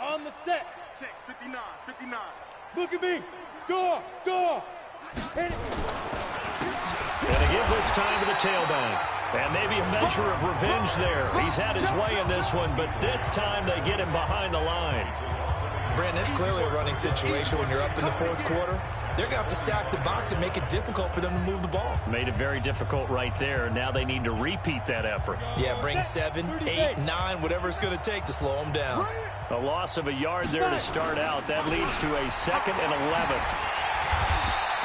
Speaker 4: On the set.
Speaker 6: Check, 59.
Speaker 4: Look at me. Door. Hit it.
Speaker 2: And to give this time to the tailback. And maybe a measure of revenge there. He's had his way in this one, but this time they get him behind the line.
Speaker 3: Brandon, it's clearly a running situation when you're up in the 4th quarter. They're going to have to stack the box and make it difficult for them to move the ball.
Speaker 2: Made it very difficult right there. Now they need to repeat that effort.
Speaker 3: Yeah, bring 7, 8, 9, whatever it's going to take to slow them down.
Speaker 2: A loss of a yard there to start out. That leads to a 2nd and 11.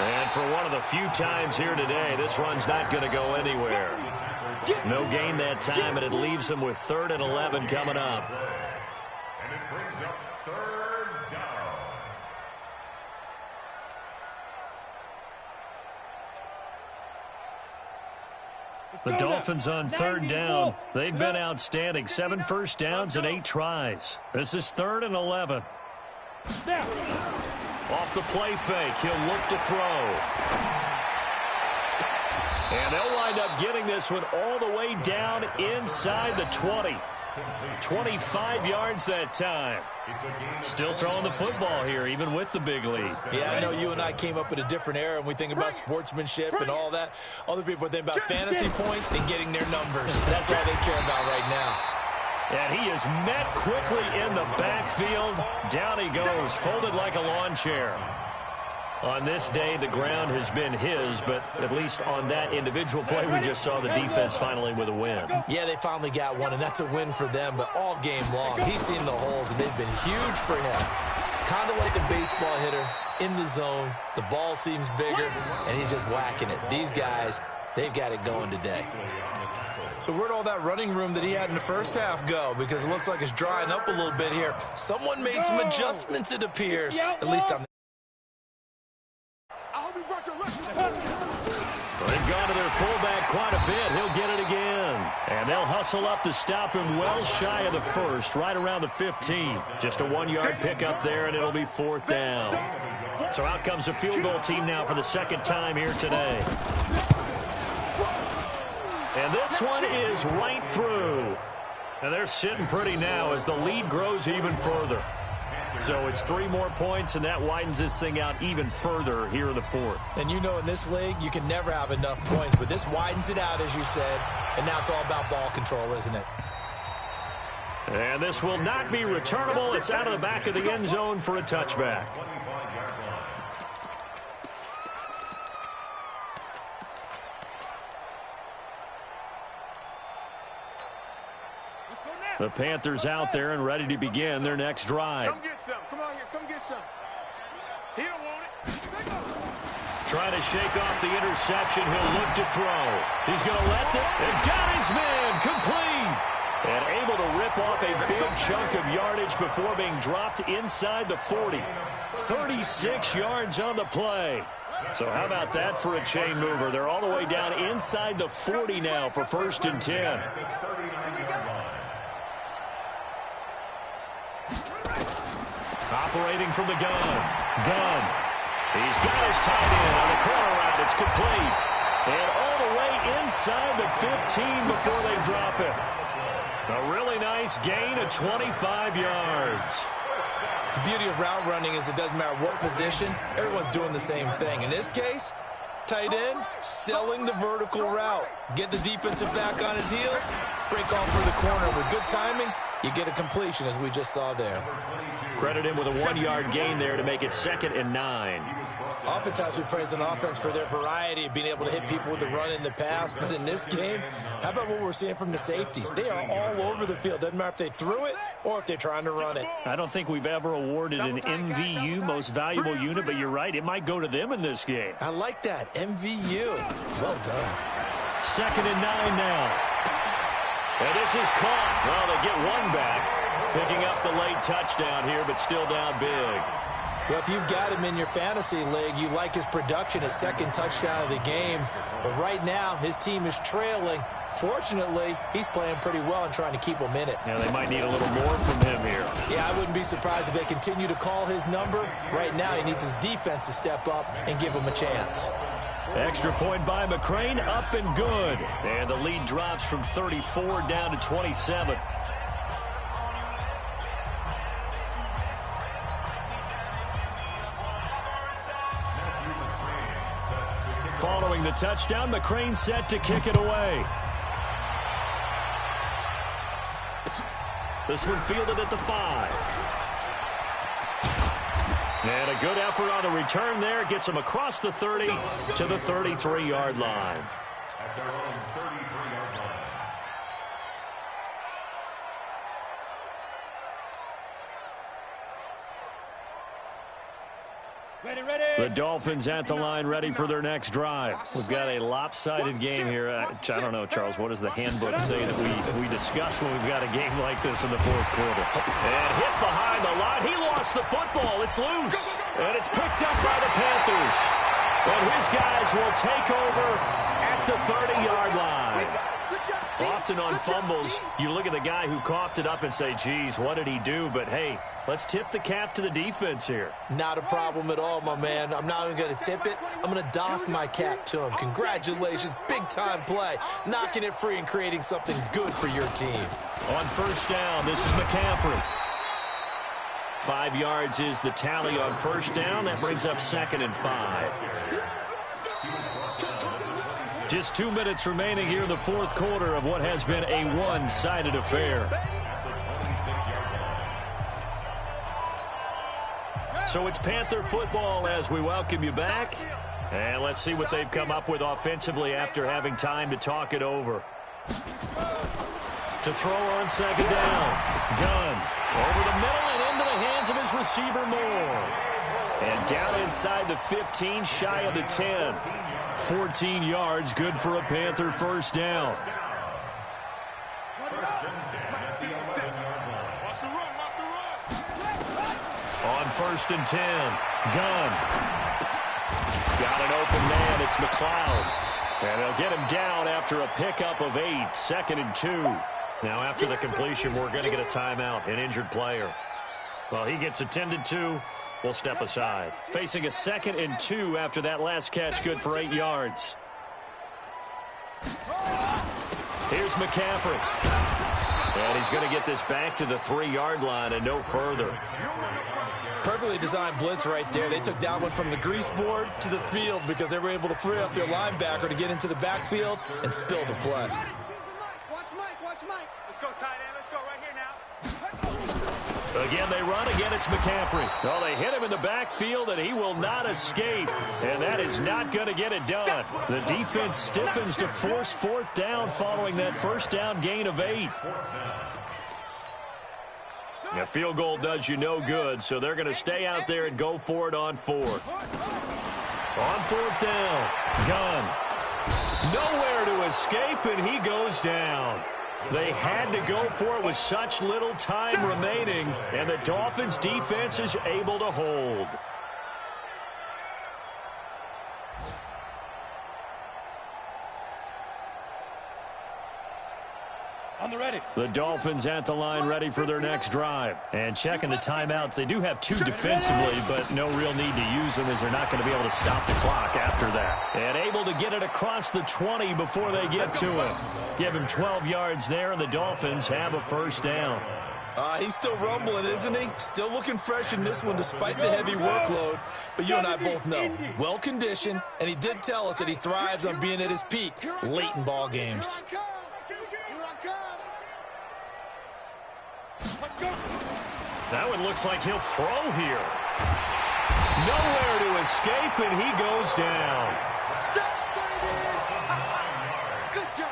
Speaker 2: And for one of the few times here today, this run's not going to go anywhere. No gain that time, and it leaves them with 3rd and 11 coming up.
Speaker 5: And it brings up 3rd down.
Speaker 2: The Dolphins on 3rd down. They've been outstanding. 7 first downs and 8 tries. This is 3rd and 11. Off the play fake, he'll look to throw. And they'll wind up getting this one all the way down inside the 20. 25 yards that time. Still throwing the football here, even with the big lead.
Speaker 3: Yeah, I know you and I came up in a different era, and we think about sportsmanship and all that. Other people are thinking about fantasy points and getting their numbers. That's all they care about right now.
Speaker 2: And he is met quickly in the backfield. Down he goes, folded like a lawn chair. On this day, the ground has been his, but at least on that individual play, we just saw the defense finally with a win.
Speaker 3: Yeah, they finally got one, and that's a win for them, but all game long, he's seen the holes, and they've been huge for him. Kind of like a baseball hitter in the zone. The ball seems bigger, and he's just whacking it. These guys, they've got it going today. So where'd all that running room that he had in the first half go? Because it looks like it's drying up a little bit here. Someone made some adjustments, it appears, at least on the
Speaker 2: They've gone to their fullback quite a bit. He'll get it again. And they'll hustle up to stop him well shy of the 1st, right around the 15. Just a 1-yard pickup there, and it'll be 4th down. So out comes the field goal team now for the 2nd time here today. And this one is right through. And they're sitting pretty now as the lead grows even further. So it's 3 more points, and that widens this thing out even further here in the fourth.
Speaker 3: And you know in this league, you can never have enough points, but this widens it out, as you said, and now it's all about ball control, isn't it?
Speaker 2: And this will not be returnable. It's out of the back of the end zone for a touchback. The Panthers out there and ready to begin their next drive.
Speaker 6: Come get some. Come on here. Come get some. He don't want it.
Speaker 2: Trying to shake off the interception. He'll look to throw. He's going to let it. And got his man. Complete. And able to rip off a big chunk of yardage before being dropped inside the 40. 36 yards on the play. So how about that for a chain mover? They're all the way down inside the 40 now for 1st and 10. Operating from the gun. He's got his tight end on the corner route. It's complete. And all the way inside the 15 before they drop it. A really nice gain of 25 yards.
Speaker 3: The beauty of route running is it doesn't matter what position. Everyone's doing the same thing. In this case, tight end selling the vertical route. Get the defensive back on his heels. Break off for the corner. With good timing, you get a completion, as we just saw there.
Speaker 2: Credit him with a 1-yard gain there to make it 2nd and 9.
Speaker 3: Oftentimes we praise an offense for their variety of being able to hit people with the run in the pass. But in this game, how about what we're seeing from the safeties? They are all over the field. Doesn't matter if they threw it or if they're trying to run it.
Speaker 2: I don't think we've ever awarded an MVU, most valuable unit, but you're right. It might go to them in this game.
Speaker 3: I like that. MVU. Well done.
Speaker 2: 2nd and 9 now. And this is caught. Well, they get one back. Picking up the late touchdown here, but still down big.
Speaker 3: Well, if you've got him in your fantasy league, you like his production, his 2nd touchdown of the game. But right now, his team is trailing. Fortunately, he's playing pretty well and trying to keep them in it.
Speaker 2: Yeah, they might need a little more from him here.
Speaker 3: Yeah, I wouldn't be surprised if they continue to call his number. Right now, he needs his defense to step up and give him a chance.
Speaker 2: Extra point by McCrane, up and good. And the lead drops from 34 down to 27. Following the touchdown, McCrane set to kick it away. This one fielded at the 5. And a good effort on the return there. Gets him across the 30 to the 33-yard line.
Speaker 5: At their own 33-yard line.
Speaker 2: The Dolphins at the line, ready for their next drive. We've got a lopsided game here. I don't know, Charles, what does the handbook say that we discuss when we've got a game like this in the 4th quarter? And hit behind the line. He lost the football. It's loose. And it's picked up by the Panthers. And his guys will take over at the 30-yard line. Often on fumbles, you look at the guy who coughed it up and say, geez, what did he do? But, hey, let's tip the cap to the defense here.
Speaker 3: Not a problem at all, my man. I'm not even going to tip it. I'm going to doff my cap to him. Congratulations. Big-time play. Knocking it free and creating something good for your team.
Speaker 2: On 1st down, this is McCaffrey. 5 yards is the tally on 1st down. That brings up 2nd and 5. Just 2 minutes remaining here in the 4th quarter of what has been a one-sided affair. So it's Panther football as we welcome you back. And let's see what they've come up with offensively after having time to talk it over. To throw on 2nd down. Gunn over the middle and into the hands of his receiver Moore. And down inside the 15, shy of the 10. 14 yards, good for a Panther 1st down. On 1st and 10, Gunn. Got an open man, it's McLeod. And they'll get him down after a pickup of 8, 2nd and 2. Now after the completion, we're going to get a timeout, an injured player. Well, he gets attended to. We'll step aside. Facing a 2nd and 2 after that last catch, good for 8 yards. Here's McCaffrey. And he's going to get this back to the 3-yard line and no further.
Speaker 3: Perfectly designed blitz right there. They took that one from the grease board to the field because they were able to free up their linebacker to get into the backfield and spill the play.
Speaker 6: Watch Mike.
Speaker 4: Let's go, tight end. Let's go right here now.
Speaker 2: Again, they run. Again, it's McCaffrey. Well, they hit him in the backfield, and he will not escape. And that is not going to get it done. The defense stiffens to force 4th down following that first down gain of 8. A field goal does you no good, so they're going to stay out there and go for it on 4th. On 4th down. Gunn. Nowhere to escape, and he goes down. They had to go for it with such little time remaining, and the Dolphins' defense is able to hold.
Speaker 4: On the ready.
Speaker 2: The Dolphins at the line ready for their next drive. And checking the timeouts. They do have 2 defensively, but no real need to use them as they're not going to be able to stop the clock after that. And able to get it across the 20 before they get to him. Give him 12 yards there, and the Dolphins have a first down.
Speaker 3: He's still rumbling, isn't he? Still looking fresh in this one despite the heavy workload. But you and I both know, well-conditioned, and he did tell us that he thrives on being at his peak late in ball games.
Speaker 2: That one looks like he'll throw here. Nowhere to escape, and he goes down.
Speaker 6: Good job.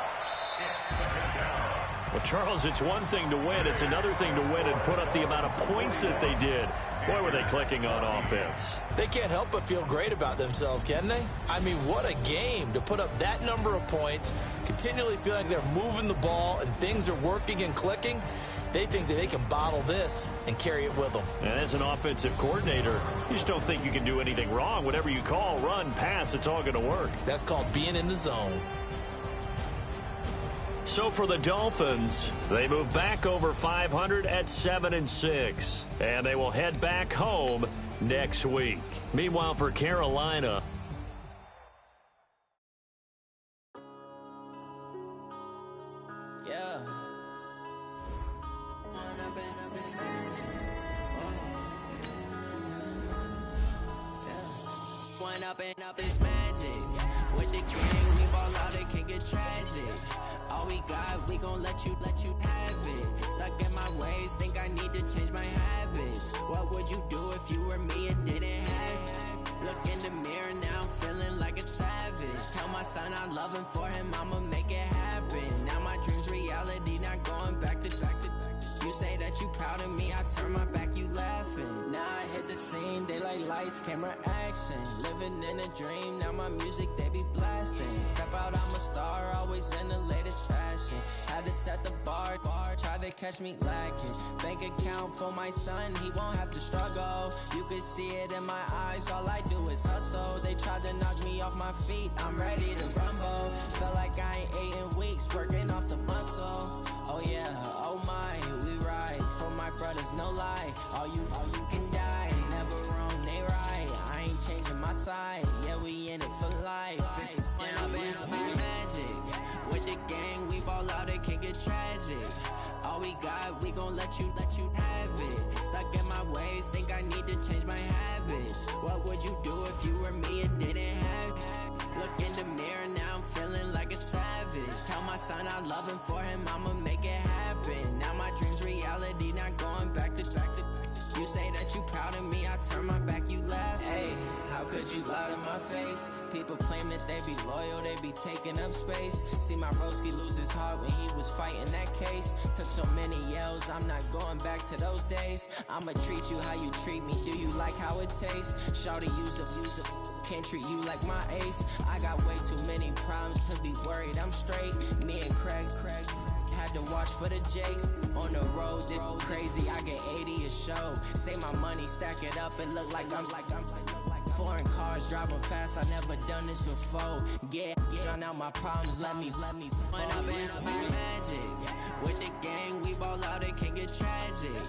Speaker 2: Well, Charles, it's one thing to win. It's another thing to win and put up the amount of points that they did. Boy, were they clicking on offense.
Speaker 3: They can't help but feel great about themselves, can they? I mean, what a game to put up that number of points, continually feel like they're moving the ball and things are working and clicking. They think that they can bottle this and carry it with them.
Speaker 2: And as an offensive coordinator, you just don't think you can do anything wrong. Whatever you call, run, pass, it's all going to work.
Speaker 3: That's called being in the zone.
Speaker 2: So for the Dolphins, they move back over 500 at 7-6. And they will head back home next week. Meanwhile, for Carolina,
Speaker 7: up is magic. With the game, we ball out, it can get tragic. All we got, we gon' let you have it. Stuck in my ways, think I need to change my habits. What would you do if you were me and didn't have it? Look in the mirror now, I'm feeling like a savage. Tell my son I love him, for him I'ma make it happen. Now my dream's reality, not going back to. You say that you proud of me, I turn my back, you laughing. Now I hit the scene, daylight lights, camera action. Living in a dream, now my music, they be blasting. Step out, I'm a star, always in the latest fashion. Had to set the bar, try to catch me lacking. Bank account for my son, he won't have to struggle. You can see it in my eyes, all I do is hustle. They tried to knock me off my feet, I'm ready to rumble. Felt like I ain't ate in weeks, working off the muscle. Oh yeah, oh my, we ride for my brothers, no lie. All you can die, never wrong, they right. I ain't changing my side, yeah, we in it for life. When I've been up is magic. With the gang, we ball out, it can get tragic. All we got, we gon' let you have it. Stuck in my ways, think I need to change my habits. What would you do if you were me and didn't have it? Look in the mirror, now I'm feeling like a savage. Tell my son I love him, for him I'ma make it happen. Now my dream's reality, not going back to. You say that you proud of me, I turn my back, you laugh. Hey, how could you lie to my face? People claim that they be loyal, they be taking up space. See my broski lose his heart when he was fighting that case. Took so many yells, I'm not going back to those days. I'ma treat you how you treat me, do you like how it tastes? Shawty, use up, can't treat you like my ace. I got way too many problems to be worried, I'm straight. Me and Craig had to watch for the Jakes. On the road, this crazy, I get 80 a show. Say my money, stack it up, it look like I'm foreign cars, driving fast, I never done this before. Get drown out my problems, let me. When I've been up is magic. With the gang, we ball out, it can get tragic.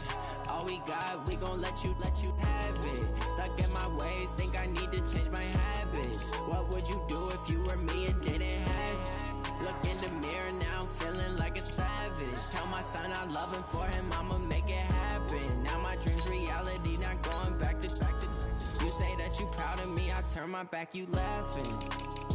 Speaker 7: All we got, we gon' let you have it. Stuck in my ways, think I need to change my habits. What would you do if you were me and didn't have it? Look in the mirror, now I'm feeling like a savage. Tell my son I love him, for him I'ma make it happen. Now my dream's reality, not going back to. You say that you proud of me, I turn my back, you laughing.